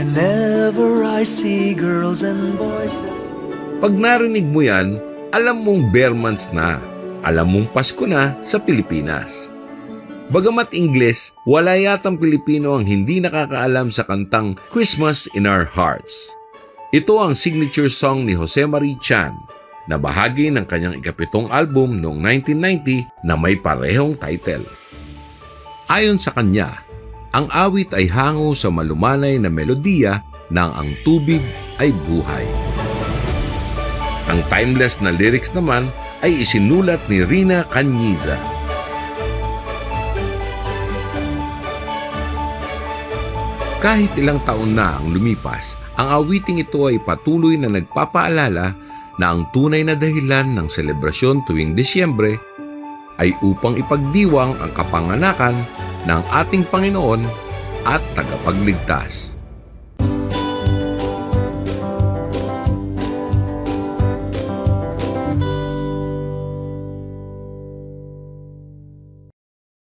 Whenever I see girls and boys. Pag narinig mo yan, alam mong bare months na. Alam mong Pasko na sa Pilipinas. Bagamat Ingles, wala yatang Pilipino ang hindi nakakaalam sa kantang Christmas in Our Hearts. Ito ang signature song ni Jose Marie Chan na bahagi ng kanyang ikapitong album noong 1990 na may parehong title. Ayon sa kanya, ang awit ay hango sa malumanay na melodiya ng ang tubig ay buhay. Ang timeless na lyrics naman ay isinulat ni Rina Cañiza. Kahit ilang taon na ang lumipas, ang awiting ito ay patuloy na nagpapaalala na ang tunay na dahilan ng selebrasyon tuwing Disyembre ay upang ipagdiwang ang kapanganakan ng ating Panginoon at tagapagligtas.